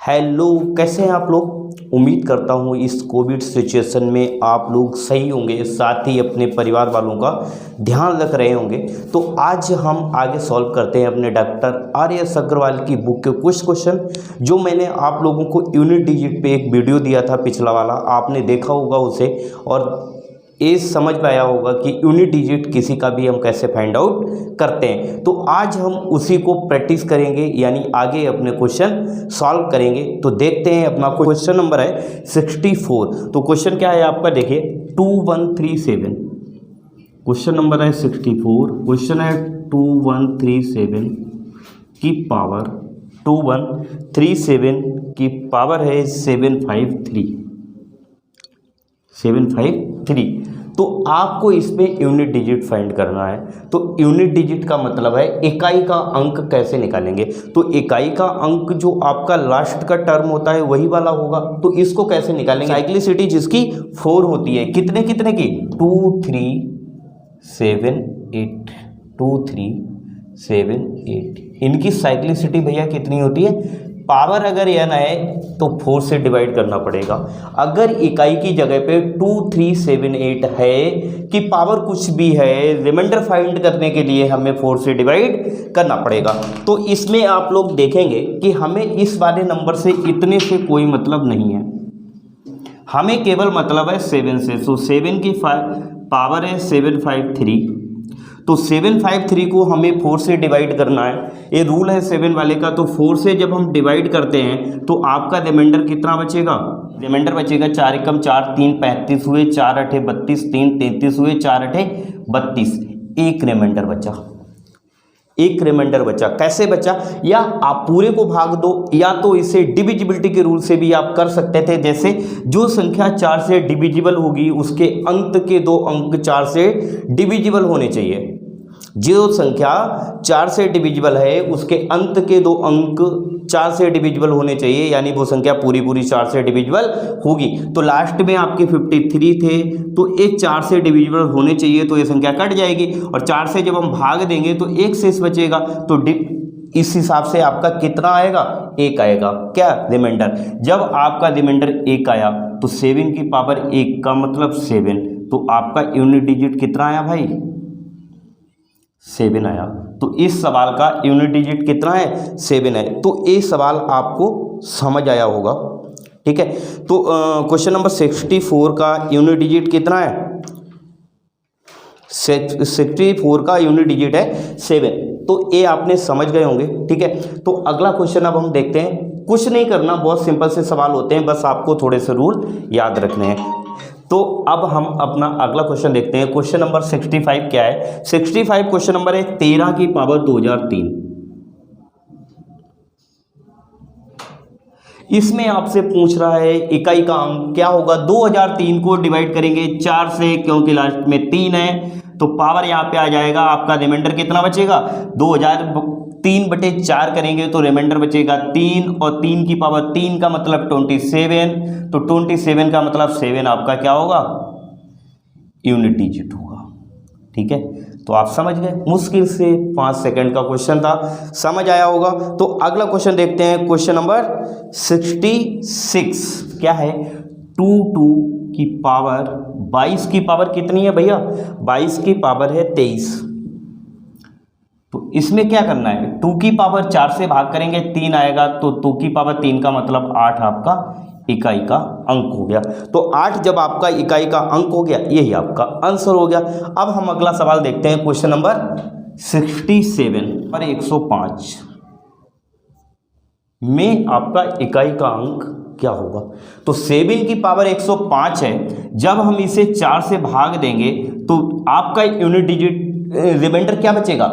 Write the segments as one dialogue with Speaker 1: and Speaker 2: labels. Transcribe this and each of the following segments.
Speaker 1: Hello, कैसे हैं आप लोग। उम्मीद करता हूँ इस कोविड सिचुएशन में आप लोग सही होंगे, साथ ही अपने परिवार वालों का ध्यान रख रहे होंगे। तो आज हम आगे सॉल्व करते हैं अपने डॉक्टर आर.एस. अग्रवाल की बुक के कुछ क्वेश्चन, जो मैंने आप लोगों को यूनिट डिजिट पे एक वीडियो दिया था पिछला वाला, आपने देखा होगा उसे और ये समझ पाया होगा कि यूनिट डिजिट किसी का भी हम कैसे फाइंड आउट करते हैं। तो आज हम उसी को प्रैक्टिस करेंगे, यानी आगे अपने क्वेश्चन सॉल्व करेंगे। तो देखते हैं, अपना क्वेश्चन नंबर है 64। तो क्वेश्चन क्या है आपका, देखिए 2137। क्वेश्चन नंबर है 64। क्वेश्चन है 2137 की पावर 2137 की पावर है 753। तो आपको इसमें यूनिट डिजिट फाइंड करना है। तो यूनिट डिजिट का मतलब है इकाई का अंक कैसे निकालेंगे। तो इकाई का अंक जो आपका लास्ट का टर्म होता है वही वाला होगा। तो इसको कैसे निकालेंगे, साइक्लिसिटी जिसकी 4 होती है, कितने कितने की 2 3 7 8, 2 3 7 8, इनकी साइक्लिसिटी भैया कितनी होती है। पावर अगर n है तो 4 से डिवाइड करना पड़ेगा। अगर इकाई की जगह पे 2 3 7 8 है कि पावर कुछ भी है, रिमाइंडर फाइंड करने के लिए हमें 4 से डिवाइड करना पड़ेगा। तो इसमें आप लोग देखेंगे कि हमें इस वाले नंबर से इतने से कोई मतलब नहीं है, हमें केवल मतलब है 7 से। तो 7 की पावर है 753। तो 753 को हमें 4 से डिवाइड करना है, ये रूल है 7 वाले का। तो 4 से जब हम डिवाइड करते हैं तो आपका रिमाइंडर कितना बचेगा, रिमाइंडर बचेगा 4 एकम 4 3 35 हुए, 4 अठे 32, 3 33 हुए, 4 अठे 32, एक रिमाइंडर बचा। एक रिमाइंडर बचा, कैसे बचा, या आप पूरे को भाग दो, या तो इसे डिविजिबिलिटी के रूल से भी आप कर सकते थे। जैसे जो संख्या 4 से डिविजिबल होगी उसके अंत के 2 अंक 4 से डिविजिबल होने चाहिए। जो संख्या 4 से डिविजिबल है उसके अंत के 2 अंक 4 से डिविजिबल होने चाहिए, यानी वो संख्या पूरी पूरी 4 से डिविजिबल होगी। तो लास्ट में आपके 53 थे, तो एक 4 से डिविजिबल होने चाहिए, तो ये संख्या कट जाएगी। और 4 से जब हम भाग देंगे तो एक शेष बचेगा। तो इस हिसाब से आपका कितना आएगा, 1 आएगा। क्या रिमाइंडर, जब आपका रिमाइंडर 1 आया तो 7 की पावर 1 का मतलब 7। तो आपका यूनिट डिजिट कितना आया भाई, 7 आया। तो इस सवाल का यूनिट डिजिट कितना है, 7 है। तो ये सवाल आपको समझ आया होगा, ठीक है। तो क्वेश्चन नंबर 64 का यूनिट डिजिट कितना है, 64 का यूनिट डिजिट है 7। तो ये आपने समझ गए होंगे, ठीक है। तो अगला क्वेश्चन अब हम देखते हैं। कुछ नहीं करना, बहुत सिंपल से सवाल होते हैं, बस आपको थोड़े से रूल याद रखने हैं। तो अब हम अपना अगला क्वेश्चन देखते हैं। क्वेश्चन नंबर 65 क्या है, 65 क्वेश्चन नंबर है 13 की पावर 2003। इसमें आपसे पूछ रहा है इकाई का अंक क्या होगा। 2003 को डिवाइड करेंगे 4 से, क्योंकि लास्ट में 3 है, तो पावर यहाँ पे आ जाएगा। आपका रिमाइंडर कितना बचेगा, 2003/4 करेंगे तो रिमाइंडर बचेगा 3, और 3 की पावर 3 का मतलब 27। तो 27 का मतलब 7 आपका क्या होगा, यूनिट डिजिट होगा, ठीक है। तो आप समझ गए, मुश्किल से 5 सेकंड का क्वेश्चन था, समझ आया होगा। तो अगला क्वेश्चन देखते हैं। क्वेश्चन नंबर 66 क्या है, 2 की पावर 22 की पावर कितनी है भैया, 22 की पावर है 23। तो इसमें क्या करना है, 2 की पावर 4 से भाग करेंगे 3 आएगा, तो 2 की पावर 3 का मतलब 8 आपका इकाई का अंक हो गया। तो 8 जब आपका इकाई का अंक हो गया, यही आपका आंसर हो गया। अब हम अगला सवाल देखते हैं। क्वेश्चन नंबर 67 पर 105 में आपका इकाई का अंक क्या होगा। तो 7 की पावर 105 है, जब हम इसे 4 से भाग देंगे तो आपका यूनिट डिजिट रिमाइंडर क्या बचेगा,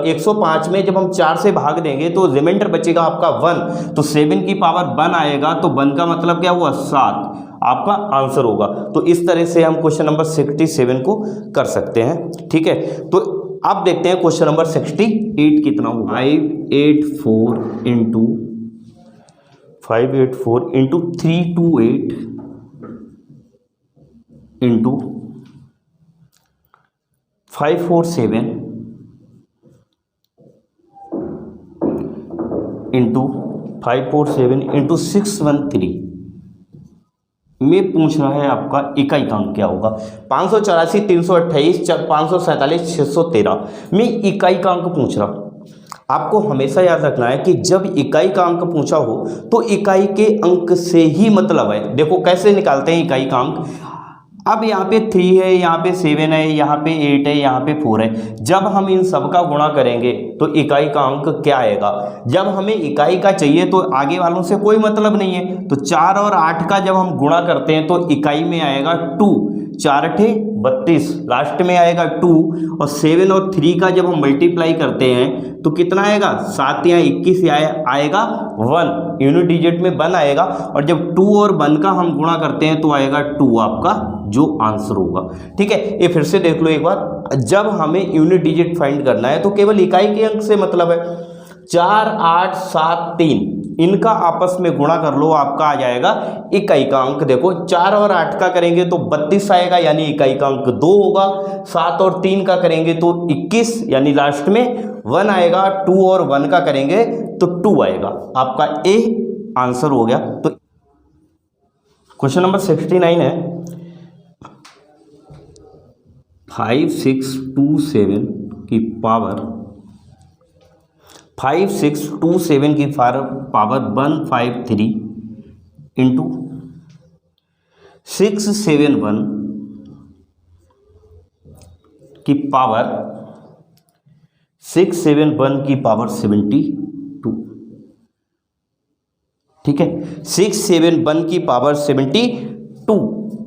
Speaker 1: 105 में जब हम 4 से भाग देंगे तो रिमाइंडर बचेगा आपका 1। तो 7 की पावर 1 आएगा, तो 1 का मतलब क्या हुआ, 7, आपका आंसर होगा। तो इस तरह से हम क्वेश्चन नंबर 67 को कर सकते हैं, ठीक है। तो अब देखते हैं क्वेश्चन नंबर 68 कितना होगा। 584 इंटू 328 इंटू 547 इंटू 547 इंटू 613 में पूछ रहा है आपका इकाई का अंक क्या होगा। 584, 328, 547, 613 में इकाई का अंक पूछ रहा। आपको हमेशा याद रखना है कि जब इकाई का अंक पूछा हो तो इकाई के अंक से ही मतलब है। देखो कैसे निकालते हैं इकाई का अंक। अब यहाँ पे 3 है, यहाँ पे 7 है, यहाँ पे 8 है, यहाँ पे 4 है। जब हम इन सब का गुणा करेंगे तो इकाई का अंक क्या आएगा। जब हमें इकाई का चाहिए तो आगे वालों से कोई मतलब नहीं है, तो 4 और 8 का जब हम गुणा करते हैं तो इकाई में आएगा 2, 4 8 32, लास्ट में आएगा 2, और 7 और 3 का जब हम मल्टीप्लाई करते हैं तो कितना आएगा, 7 या 21 आएगा 1, यूनिट डिजिट में 1 आएगा, और जब 2 और 1 का हम गुणा करते हैं तो आएगा 2 आपका जो आंसर होगा। ठीक है, ये फिर से देख लो एक बार। जब हमें यूनिट डिजिट फाइंड करना है तो केवल इकाई के अंक से मतलब है। 4 8 7 3 इनका आपस में गुणा कर लो, आपका आ जाएगा इकाई का अंक। देखो 4 और 8 का करेंगे तो 32 आएगा, यानी इकाई का अंक 2 होगा। 7 और 3 का करेंगे तो 21, यानी लास्ट में 1 आएगा। 2 और 1 का करेंगे तो 2 आएगा। आपका ए आंसर हो गया। तो क्वेश्चन नंबर 69 है, 5627 की पावर 5627 की पावर 153 इंटू 671 की पावर 671 की पावर 72। ठीक है, 671 की पावर 72।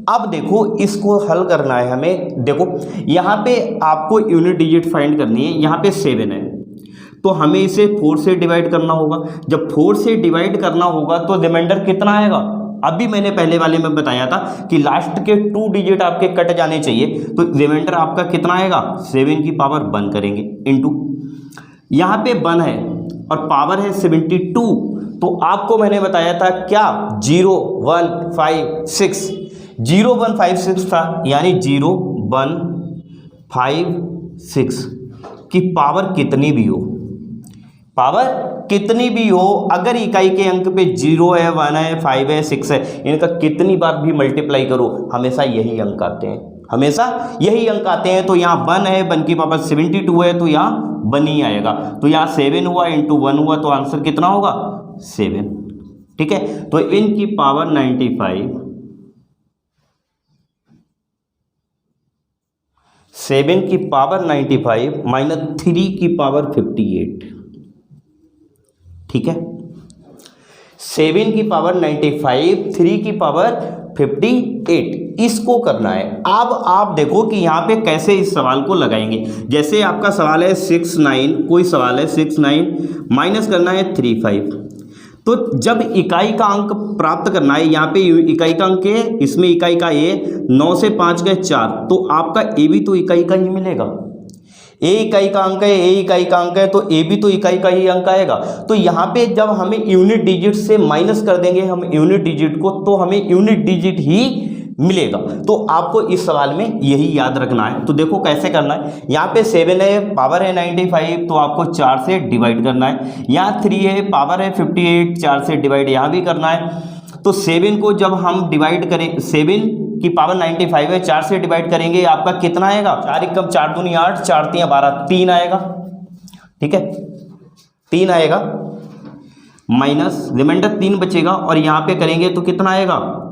Speaker 1: अब देखो इसको हल करना है हमें। देखो यहाँ पे आपको यूनिट डिजिट फाइंड करनी है। यहाँ पे 7 है तो हमें इसे 4 से डिवाइड करना होगा। जब 4 से डिवाइड करना होगा तो रिमाइंडर कितना आएगा। अभी मैंने पहले वाले में बताया था कि लास्ट के 2 डिजिट आपके कट जाने चाहिए, तो रिमाइंडर आपका कितना आएगा, 7 की पावर 1 करेंगे इंटू, यहाँ पे 1 है और पावर है 72, तो आपको मैंने बताया था क्या 0156 0156 था, यानी 0156 की पावर कितनी भी हो, पावर कितनी भी हो, अगर इकाई के अंक पे 0 है, 1 है, 5 है, 6 है, इनका कितनी बार भी मल्टीप्लाई करो हमेशा यही अंक आते हैं, हमेशा यही अंक आते हैं। तो यहाँ 1 है, 1 की पावर 72 है, तो यहाँ 1 ही आएगा। तो यहाँ 7 हुआ इंटू 1 हुआ, तो आंसर कितना होगा 7। ठीक है, तो इनकी पावर 95, 7 की पावर 95 माइनस 3 की पावर 58। ठीक है, 7 की पावर 95, 3 की पावर 58, इसको करना है। अब आप देखो कि यहाँ पे कैसे इस सवाल को लगाएंगे। जैसे आपका सवाल है 69, कोई सवाल है 69 माइनस करना है 35, तो जब इकाई का अंक प्राप्त करना है, यहाँ पे इकाई का अंक है, इसमें इकाई का ए 9 से 5 गए 4, तो आपका ए भी तो इकाई का ही मिलेगा। ए इकाई का अंक है, ए इकाई का अंक है, तो ए भी तो इकाई का ही अंक आएगा। तो यहाँ पे जब हमें यूनिट डिजिट से माइनस कर देंगे हम यूनिट डिजिट को, तो हमें यूनिट डिजिट ही मिलेगा। तो आपको इस सवाल में यही याद रखना है। तो देखो कैसे करना है। यहाँ पे 7 है, पावर है 95, तो आपको 4 से डिवाइड करना है। यहाँ 3 है, पावर है 58, 4 से डिवाइड यहाँ भी करना है। तो 7 को जब हम डिवाइड करें, 7 की पावर 95 है, 4 से डिवाइड करेंगे, आपका कितना आएगा, 4 एकम 4 दूनी 8, 4 3 12, 3 आएगा। ठीक है, 3 आएगा, माइनस रिमाइंडर 3 बचेगा, और यहाँ पे करेंगे तो कितना आएगा,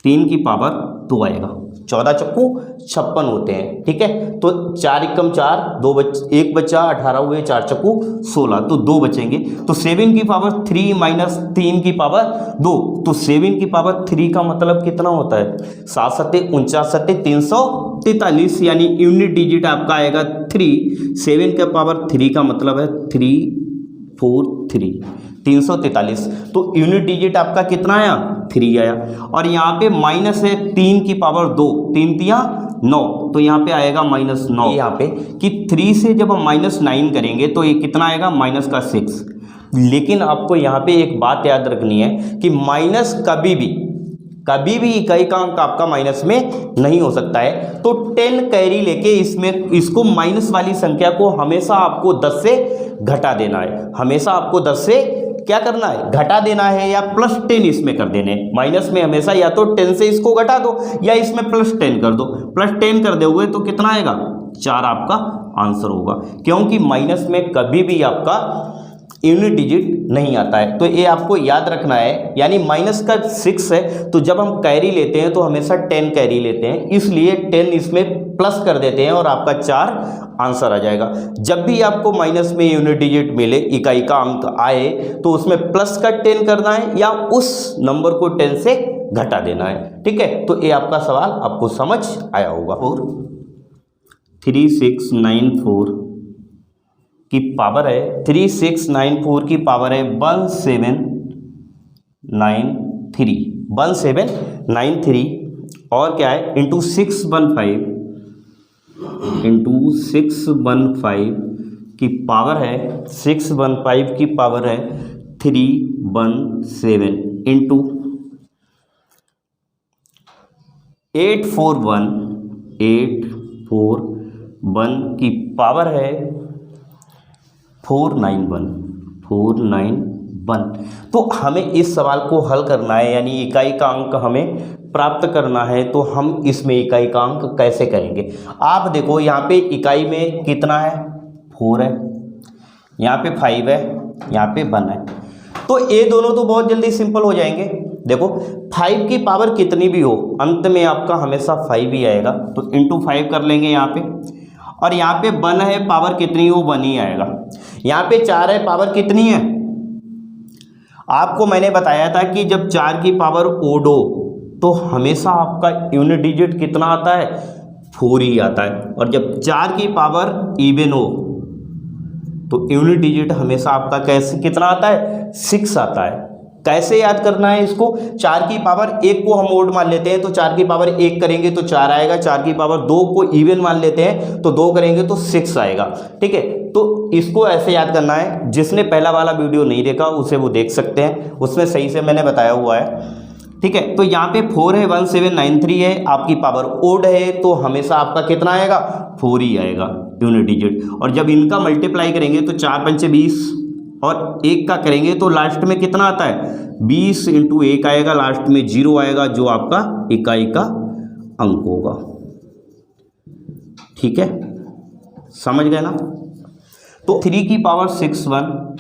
Speaker 1: 3 की पावर 2 आएगा। 14 चक्कू 56 होते हैं। ठीक है, तो 4 एकम 4, 1 बचा, 18 हुए, 4 चक्कू 16, तो 2 बचेंगे। तो 7 की पावर 3 माइनस 3 की पावर 2, तो 7 की पावर 3 का मतलब कितना होता है, 7 सत्ते 49 सत्ते 343, यानी यूनिट डिजिट आपका आएगा 3। 7 का पावर 3 का मतलब है 343, 343। तो यूनिट डिजिट आपका कितना आया, 3 आया। और यहाँ पे माइनस है 3 की पावर 2, 3 तिया 9, तो यहाँ पे आएगा -9। यहाँ पे कि 3 से जब हम -9 करेंगे तो ये कितना आएगा, माइनस का 6। लेकिन आपको यहाँ पे एक बात याद रखनी है कि माइनस कभी भी इकाई का अंक आपका माइनस में नहीं हो सकता है। तो 10 कैरी लेके इसको माइनस वाली संख्या को हमेशा आपको 10 से घटा देना है, हमेशा आपको 10 से क्या करना है, घटा देना है या प्लस 10 इसमें कर देने। माइनस में हमेशा या तो 10 से इसको घटा दो या इसमें प्लस 10 कर दो। प्लस 10 कर दोगे तो कितना आएगा, 4 आपका आंसर होगा, क्योंकि माइनस में कभी भी आपका यूनिट डिजिट नहीं आता है। तो ये आपको याद रखना है, यानी माइनस का 6 है तो जब हम कैरी लेते हैं तो हमेशा 10 कैरी लेते हैं, इसलिए 10 इसमें प्लस कर देते हैं और आपका 4 आंसर आ जाएगा। जब भी आपको माइनस में यूनिट डिजिट मिले, इकाई का अंक आए, तो उसमें प्लस का 10 करना है या उस नंबर को 10 से घटा देना है। ठीक है, तो ये आपका सवाल आपको समझ आया होगा। और 3694 की पावर है, 3694 की पावर है 1793 और क्या है इंटू 615 की पावर है 615 की पावर है 317 इंटू 841 की पावर है 491। तो हमें इस सवाल को हल करना है, यानी इकाई का अंक हमें प्राप्त करना है। तो हम इसमें इकाई का अंक कैसे करेंगे, आप देखो यहाँ पे इकाई में कितना है, 4 है, यहाँ पे 5 है, यहाँ पे 1 है। तो ये दोनों तो बहुत जल्दी सिंपल हो जाएंगे। देखो 5 की पावर कितनी भी हो, अंत में आपका हमेशा 5 ही आएगा, तो इंटू 5 कर लेंगे यहाँ पे। और यहाँ पे 1 है, पावर कितनी हो, 1 ही आएगा। यहाँ पे 4 है, पावर कितनी है, आपको मैंने बताया था कि जब 4 की पावर ओड हो तो हमेशा आपका यूनिट डिजिट कितना आता है, 4 ही आता है। और जब 4 की पावर इवन हो तो यूनिट डिजिट हमेशा आपका कैसे कितना आता है, 6 आता है। कैसे याद करना है इसको, 4 की पावर 1 को हम ओड मान लेते हैं तो 4 की पावर 1 करेंगे तो 4 आएगा। 4 की पावर 2 को इवन मान लेते हैं तो 2 करेंगे तो 6 आएगा। ठीक है, तो इसको ऐसे याद करना है। जिसने पहला वाला वीडियो नहीं देखा उसे वो देख सकते हैं, उसमें सही से मैंने बताया हुआ है। ठीक है, तो यहाँ पे 4 है, 1793 है, आपकी पावर ओड है तो हमेशा आपका कितना आएगा, 4 ही आएगा यूनिट डिजिट। और जब इनका मल्टीप्लाई करेंगे तो 4 पंचे 20 और 1 का करेंगे तो लास्ट में कितना आता है, 20 इंटू 1 आएगा, लास्ट में 0 आएगा, जो आपका इकाई का अंक होगा। ठीक है, समझ गए ना। तो 3 की पावर 61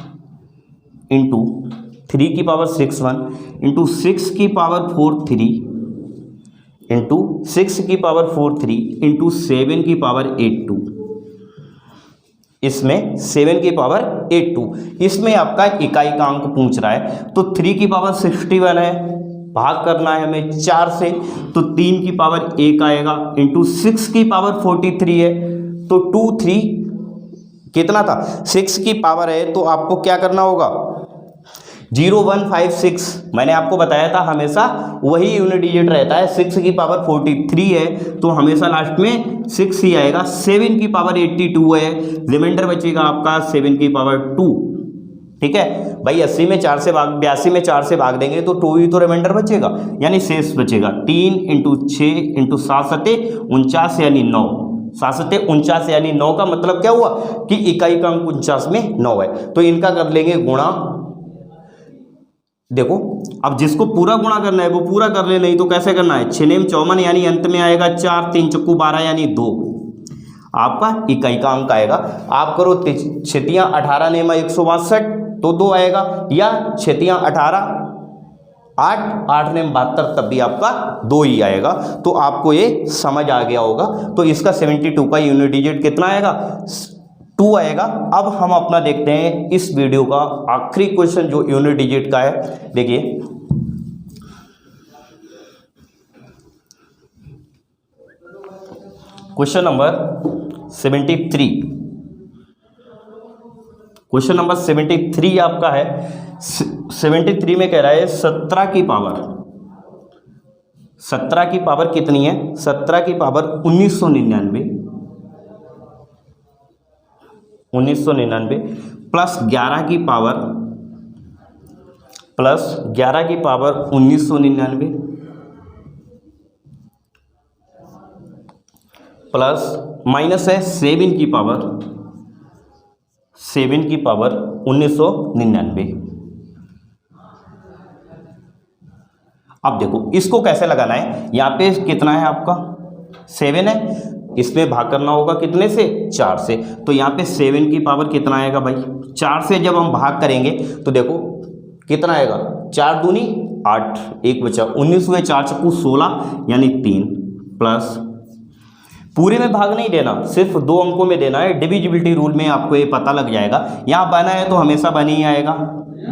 Speaker 1: इंटू 3 की पावर 61 इंटू 6 की पावर 43 इंटू 6 की पावर 43 इंटू 7 की पावर 82, इसमें 7 की पावर 82, इसमें आपका इकाई का अंक पूछ रहा है। तो 3 की पावर 61 है, भाग करना है हमें 4 से, तो 3 की पावर 1 आएगा इंटू 6 की पावर 43 है, तो 2 3 कितना था, 6 की पावर है तो आपको क्या करना होगा, 0156। मैंने आपको बताया था हमेशा वही यूनिट डिजिट रहता है। 6 की पावर 43 है तो हमेशा लास्ट में 6 ही आएगा। 7 की पावर 82 है, रिमाइंडर बचेगा आपका 7 की पावर 2। ठीक है भाई, 80 में 4 से भाग 82 में 4 से भाग देंगे तो 2 ही तो रिमाइंडर बचेगा, यानी शेष बचेगा 3 इंटू 6 इंटू 7 सते 49 यानी 9। 7 सते 49 यानी 9 का मतलब क्या हुआ कि इकाई का अंक 49 में 9 है। तो इनका कर लेंगे गुणा। देखो अब जिसको पूरा गुणा करना है वो पूरा कर ले, नहीं तो कैसे करना है, 6 नेम 54 यानी अंत में आएगा 4, 3 चक्कू 12 यानी 2, आपका इकाई का अंक आएगा। आप करो 6 18 नेम 162 तो 2 आएगा, या 6 18 8 8 नेम 72 तब भी आपका 2 ही आएगा। तो आपको ये समझ आ गया होगा। तो इसका 72 का यूनिट डिजिट कितना आएगा, 2 आएगा। अब हम अपना देखते हैं इस वीडियो का आखिरी क्वेश्चन जो यूनिट डिजिट का है। देखिए क्वेश्चन नंबर 73, क्वेश्चन नंबर 73 आपका है। 73 में कह रहा है 17 की पावर कितनी है, 17 की पावर 1999 प्लस 11 की पावर 1999 प्लस माइनस है 7 की पावर 1999। अब देखो इसको कैसे लगाना है, यहाँ पे कितना है आपका 7 है, इसमें भाग करना होगा कितने से 4 से, तो यहाँ पे 7 की पावर कितना आएगा भाई 4 से जब हम भाग करेंगे तो देखो कितना आएगा 4 दूनी 8, 1 बचा 19 हुए, 4 चक्कू 16 यानी 3 प्लस, पूरे में भाग नहीं देना, सिर्फ 2 अंकों में देना है। डिविजिबिलिटी रूल में आपको ये पता लग जाएगा, यहाँ बना है तो हमेशा बनी ही आएगा,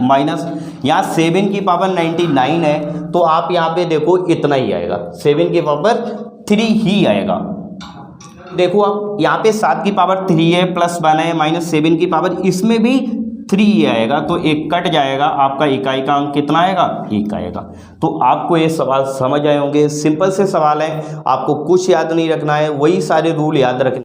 Speaker 1: माइनस यहाँ 7 की पावर 99 है तो आप यहाँ पे देखो इतना ही आएगा, 7 की पावर 3 ही आएगा। देखो आप यहाँ पे 7 की पावर 3 है, प्लस बना है माइनस 7 की पावर, इसमें भी 3 ही आएगा, तो एक कट जाएगा, आपका इकाई का अंक कितना आएगा 1 आएगा। तो आपको ये सवाल समझ आए होंगे, सिंपल से सवाल है, आपको कुछ याद नहीं रखना है, वही सारे रूल याद रखने।